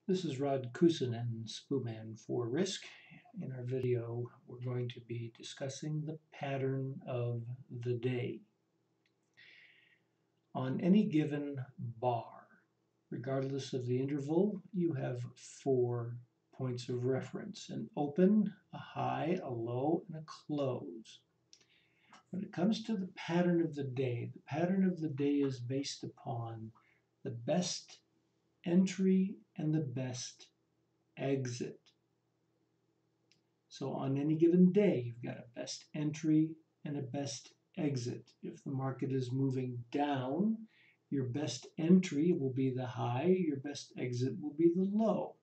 This is Rod Kusin, Spooman for Risk. In our video, we're going to be discussing the pattern of the day. On any given bar, regardless of the interval, you have 4 points of reference: an open, a high, a low, and a close. When it comes to the pattern of the day is based upon the best entry and the best exit. So on any given day, you've got a best entry and a best exit. If the market is moving down, your best entry will be the high, your best exit will be the low.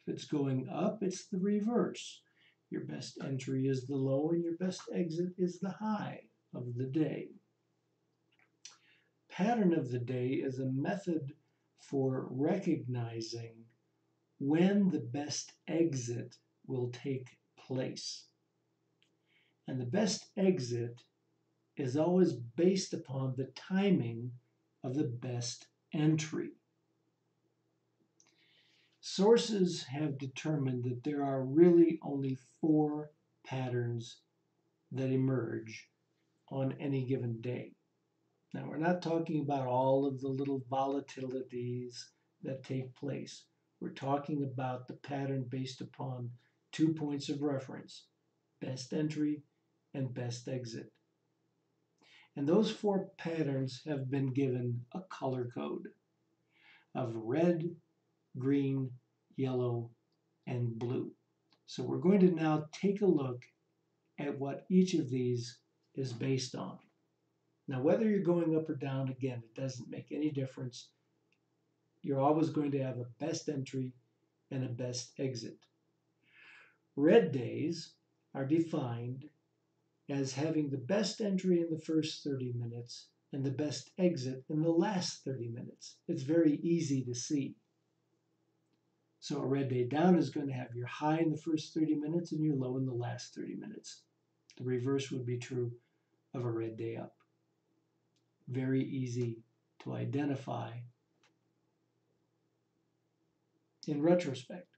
If it's going up, it's the reverse. Your best entry is the low and your best exit is the high of the day. Pattern of the day is a method for recognizing when the best exit will take place. And the best exit is always based upon the timing of the best entry. Sources have determined that there are really only 4 patterns that emerge on any given day. Now, we're not talking about all of the little volatilities that take place. We're talking about the pattern based upon 2 points of reference: best entry and best exit. And those 4 patterns have been given a color code of red, green, yellow, and blue. So we're going to now take a look at what each of these is based on. Now, whether you're going up or down, again, it doesn't make any difference. You're always going to have a best entry and a best exit. Red days are defined as having the best entry in the first 30 minutes and the best exit in the last 30 minutes. It's very easy to see. So a red day down is going to have your high in the first 30 minutes and your low in the last 30 minutes. The reverse would be true of a red day up. Very easy to identify in retrospect.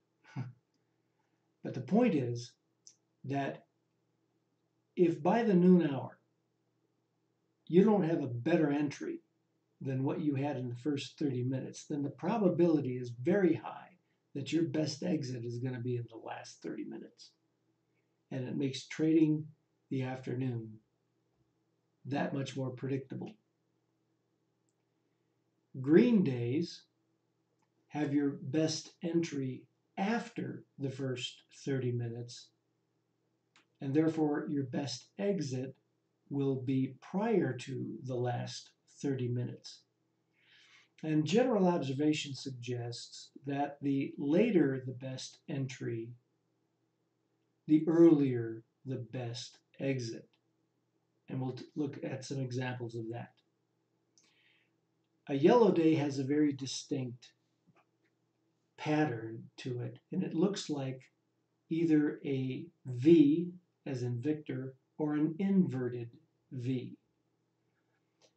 But the point is that if by the noon hour you don't have a better entry than what you had in the first 30 minutes, then the probability is very high that your best exit is going to be in the last 30 minutes. And it makes trading the afternoon that much more predictable. Green days have your best entry after the first 30 minutes, and therefore your best exit will be prior to the last 30 minutes. And general observation suggests that the later the best entry, the earlier the best exit. And we'll look at some examples of that. A yellow day has a very distinct pattern to it, and it looks like either a V, as in Victor, or an inverted V.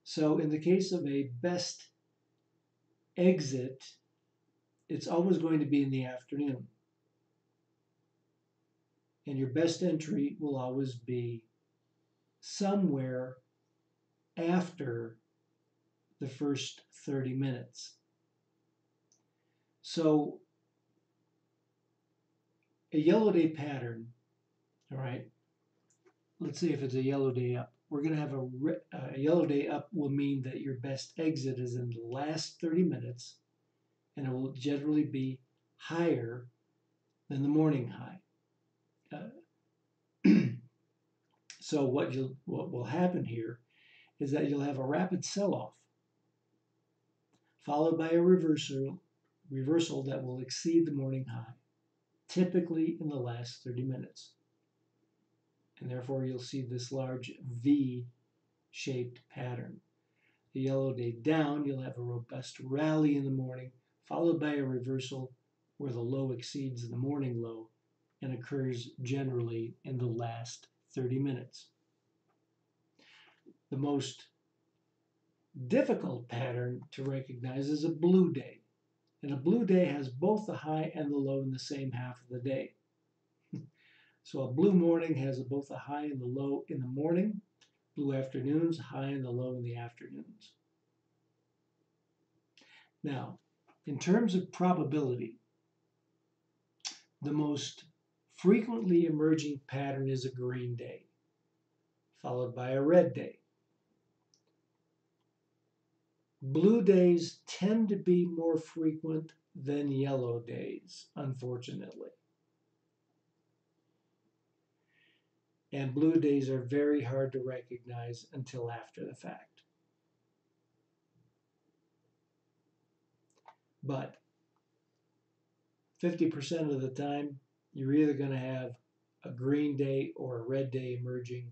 So in the case of a best exit, it's always going to be in the afternoon. And your best entry will always be somewhere after the first 30 minutes. So a yellow day pattern, all right, let's say if it's a yellow day up, we're going to have a yellow day up will mean that your best exit is in the last 30 minutes, and it will generally be higher than the morning high. So what will happen here is that you'll have a rapid sell-off followed by a reversal that will exceed the morning high, typically in the last 30 minutes. And therefore you'll see this large V-shaped pattern. The yellow day down, you'll have a robust rally in the morning, followed by a reversal where the low exceeds the morning low and occurs generally in the last 30 minutes. The most difficult pattern to recognize is a blue day. And a blue day has both the high and the low in the same half of the day. So a blue morning has both the high and the low in the morning. Blue afternoons, high and the low in the afternoons. Now, in terms of probability, the most frequently emerging pattern is a green day, followed by a red day. Blue days tend to be more frequent than yellow days, unfortunately. And blue days are very hard to recognize until after the fact. But 50% of the time, you're either going to have a green day or a red day emerging.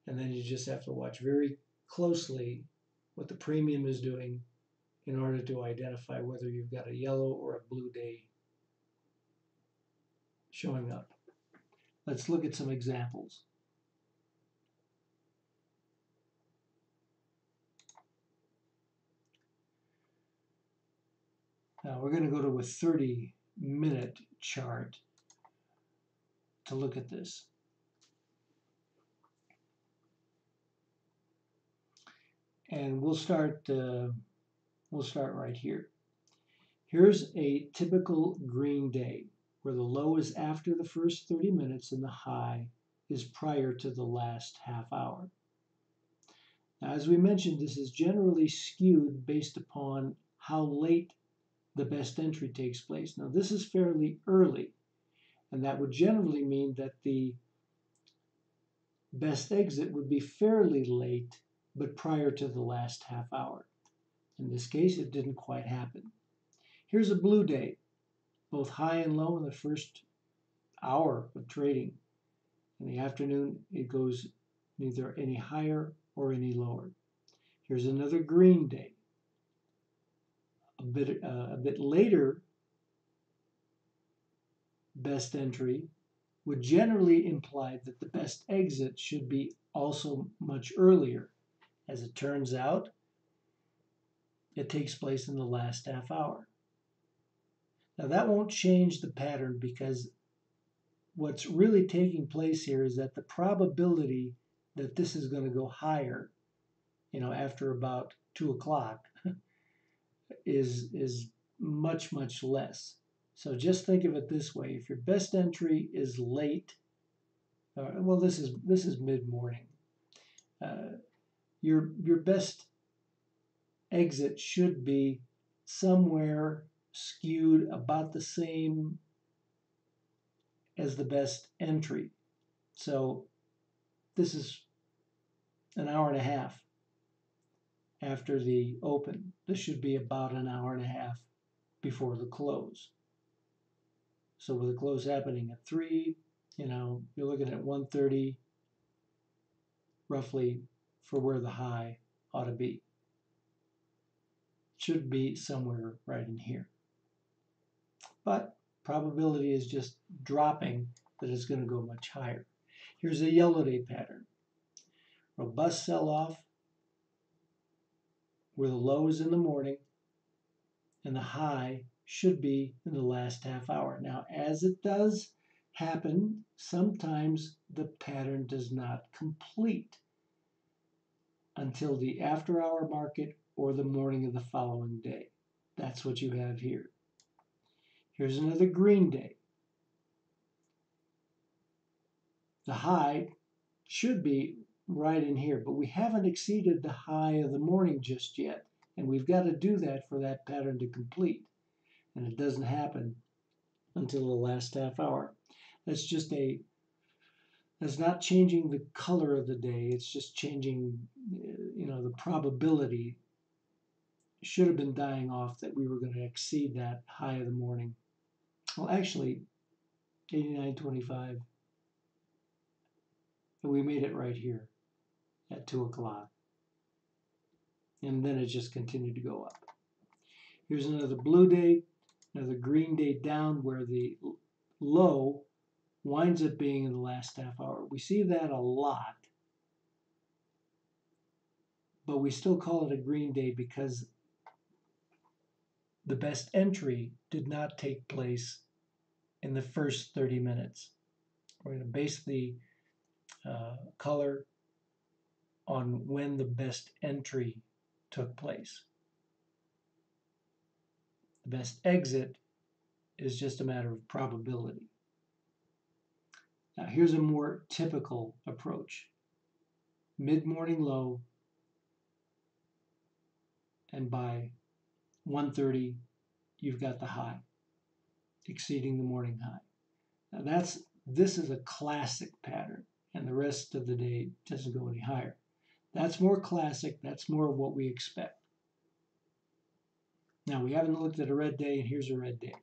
And then you just have to watch very closely what the premium is doing in order to identify whether you've got a yellow or a blue day showing up. Let's look at some examples. Now we're going to go to a 30-minute chart to look at this. And we'll start right here. Here's a typical green day where the low is after the first 30 minutes and the high is prior to the last half hour. Now, as we mentioned, this is generally skewed based upon how late the best entry takes place. Now, this is fairly early, and that would generally mean that the best exit would be fairly late, but prior to the last half hour. In this case, it didn't quite happen. Here's a blue day, both high and low in the first hour of trading. In the afternoon, it goes neither any higher or any lower. Here's another green day. A bit later, best entry would generally imply that the best exit should be also much earlier. As it turns out, it takes place in the last half hour. Now that won't change the pattern because what's really taking place here is that the probability that this is going to go higher, after about 2 o'clock is much, much less. So just think of it this way. If your best entry is late, well, this is mid-morning. Your best exit should be somewhere skewed about the same as the best entry. So this is an hour and a half after the open. This should be about an hour and a half before the close. So with the close happening at 3, you're looking at 1:30 roughly for where the high ought to be. Should be somewhere right in here. But probability is just dropping that it's going to go much higher. Here's a yellow day pattern. Robust sell-off where the low is in the morning and the high should be in the last half hour. Now, as it does happen, sometimes the pattern does not complete until the after-hour market or the morning of the following day. That's what you have here. Here's another green day. The high should be right in here, but we haven't exceeded the high of the morning just yet, and we've got to do that for that pattern to complete. And it doesn't happen until the last half hour. That's not changing the color of the day. It's just changing, the probability should have been dying off that we were going to exceed that high of the morning. Well, actually, 89.25. And we made it right here at 2 o'clock. And then it just continued to go up. Here's another blue day, another green day down where the low winds up being in the last half hour. We see that a lot, but we still call it a green day because the best entry did not take place in the first 30 minutes. We're going to base the color on when the best entry took place. The best exit is just a matter of probability. Now here's a more typical approach. Mid-morning low, and by 1:30 you've got the high, exceeding the morning high. Now this is a classic pattern, and the rest of the day doesn't go any higher. That's more classic, that's more of what we expect. Now we haven't looked at a red day, and here's a red day.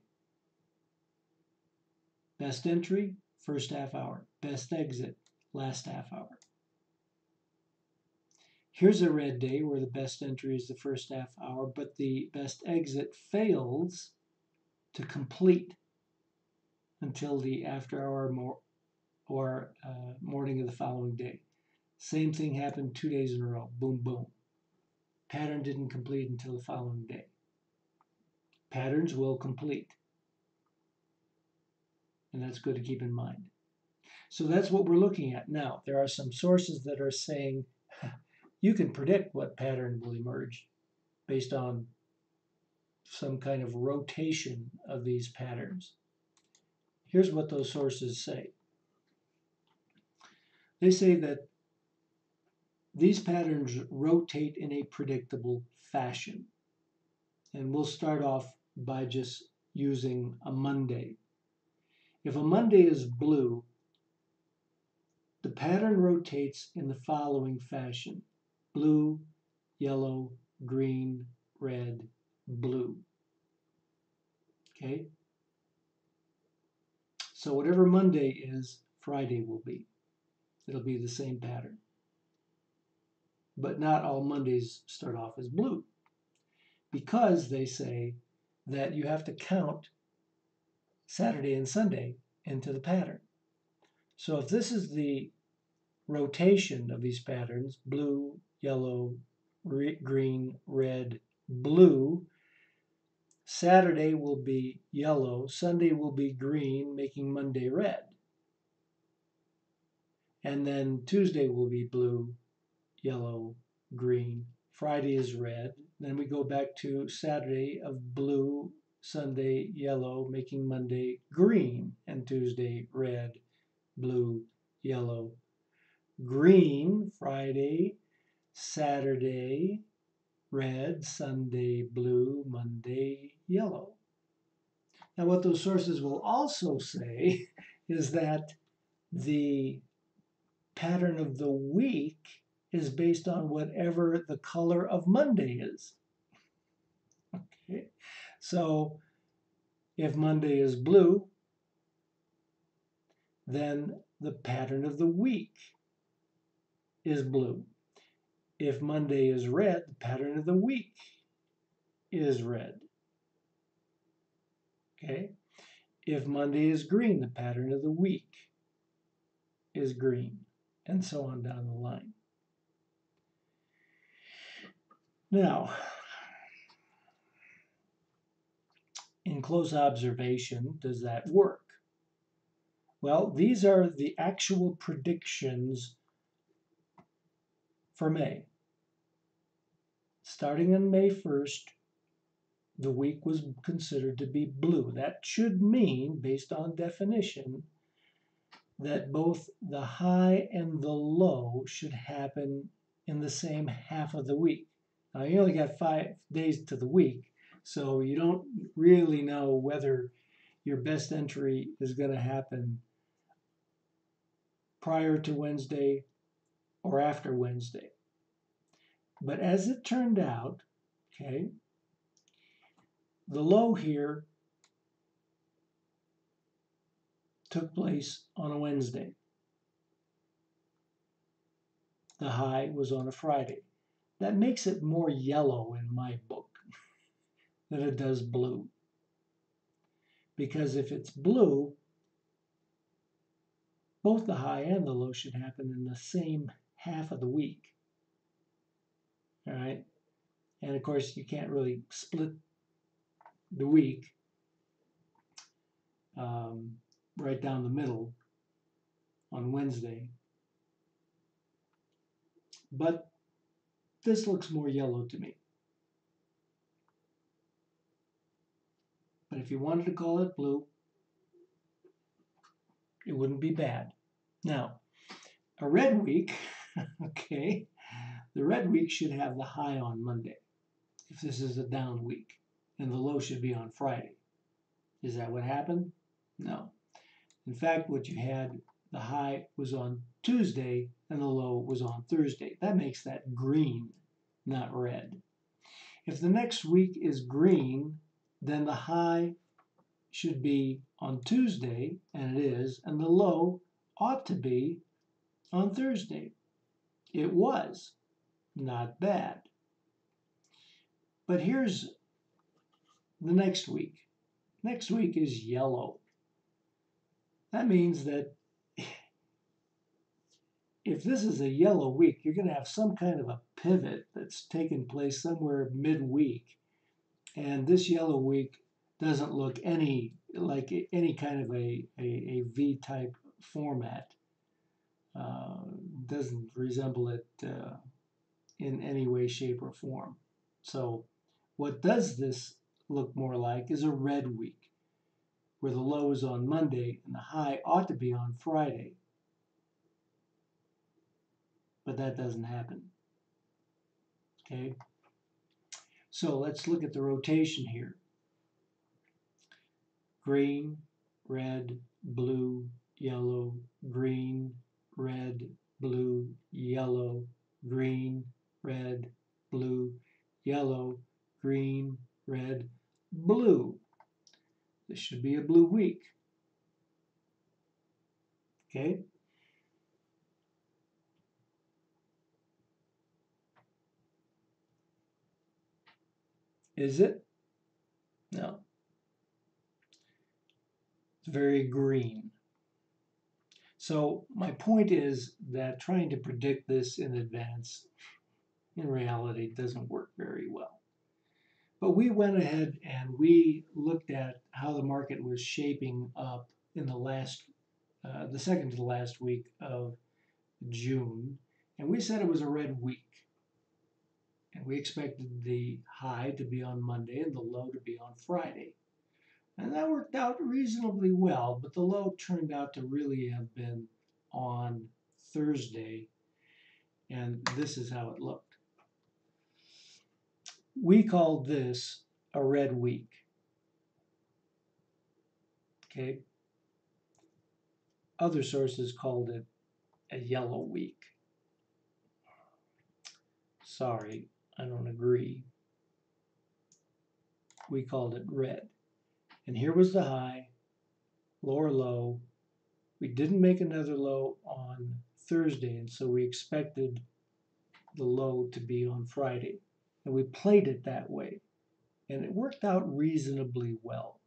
Best entry, first half hour. Best exit, last half hour. Here's a red day where the best entry is the first half hour, but the best exit fails to complete until the after hour or morning of the following day. Same thing happened 2 days in a row. Boom, boom. Pattern didn't complete until the following day. Patterns will complete. And that's good to keep in mind. So that's what we're looking at. Now, there are some sources that are saying you can predict what pattern will emerge based on some kind of rotation of these patterns. Here's what those sources say. They say that these patterns rotate in a predictable fashion. And we'll start off by just using a Monday. If a Monday is blue, the pattern rotates in the following fashion: blue, yellow, green, red, blue. Okay? So whatever Monday is, Friday will be. It'll be the same pattern. But not all Mondays start off as blue, because they say that you have to count Saturday and Sunday into the pattern. So if this is the rotation of these patterns, blue, yellow, green, red, blue, Saturday will be yellow, Sunday will be green, making Monday red. And then Tuesday will be blue, yellow, green, Friday is red. Then we go back to Saturday of blue, Sunday yellow, making Monday green, and Tuesday red, blue, yellow, green, Friday, Saturday, red, Sunday, blue, Monday, yellow. Now what those sources will also say is that the pattern of the week is based on whatever the color of Monday is. Okay, so if Monday is blue, then the pattern of the week is blue. If Monday is red, the pattern of the week is red. Okay? If Monday is green, the pattern of the week is green, and so on down the line. Now, in close observation, does that work? Well, these are the actual predictions for May. Starting on May 1st, the week was considered to be blue. That should mean, based on definition, that both the high and the low should happen in the same half of the week. Now, you only got 5 days to the week, so you don't really know whether your best entry is going to happen prior to Wednesday or after Wednesday. But as it turned out, okay, the low here took place on a Wednesday. The high was on a Friday. That makes it more yellow in my book than it does blue. Because if it's blue, both the high and the low should happen in the same half of the week. All right? And of course, you can't really split the week, right down the middle on Wednesday. But this looks more yellow to me. But if you wanted to call it blue, it wouldn't be bad. Now, a red week, okay, the red week should have the high on Monday, if this is a down week, and the low should be on Friday. Is that what happened? No. In fact, what you had, the high was on Tuesday and the low was on Thursday. That makes that green, not red. If the next week is green, then the high should be on Tuesday, and it is, and the low ought to be on Thursday. It was. Not bad. But here's the next week. Next week is yellow. That means that if this is a yellow week, you're going to have some kind of a pivot that's taken place somewhere midweek. And this yellow week doesn't look like any kind of a V-type format. Doesn't resemble it in any way, shape, or form. So what does this look more like is a red week, where the low is on Monday and the high ought to be on Friday. But that doesn't happen. Okay? So let's look at the rotation here. Green, red, blue, yellow, green, red, blue, yellow, green, red, blue, yellow, green, red, blue. This should be a blue week. Okay? Is it? No. It's very green. So my point is that trying to predict this in advance, in reality, doesn't work very well. But we went ahead and we looked at how the market was shaping up in the second to the last week of June, and we said it was a red week. And we expected the high to be on Monday and the low to be on Friday. And that worked out reasonably well, but the low turned out to really have been on Thursday, and this is how it looked. We called this a red week. Okay? Other sources called it a yellow week. Sorry, I don't agree. We called it red. And here was the high, lower low. We didn't make another low on Thursday, and so we expected the low to be on Friday. And we played it that way. And it worked out reasonably well.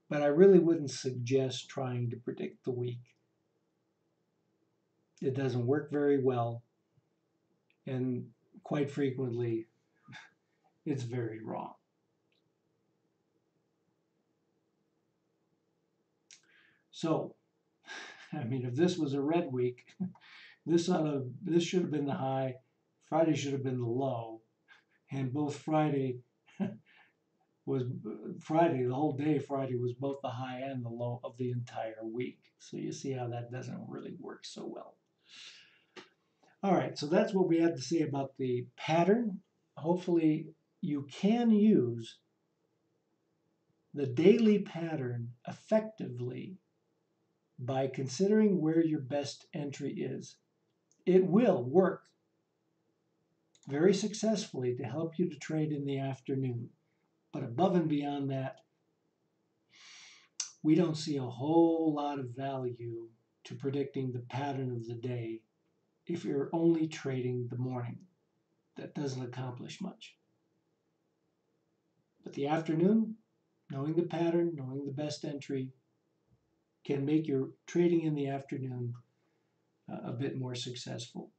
But I really wouldn't suggest trying to predict the week. It doesn't work very well. And quite frequently, it's very wrong. So, I mean, if this was a red week, this should have been the high, Friday should have been the low, and both Friday the whole day Friday was both the high and the low of the entire week. So you see how that doesn't really work so well. All right, so that's what we had to say about the pattern. Hopefully you can use the daily pattern effectively by considering where your best entry is. It will work very successfully to help you to trade in the afternoon. But above and beyond that, we don't see a whole lot of value to predicting the pattern of the day if you're only trading the morning. That doesn't accomplish much. But the afternoon, knowing the pattern, knowing the best entry, can make your trading in the afternoon a bit more successful.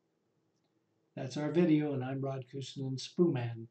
That's our video, and I'm Rod Kusin, Spoo Man.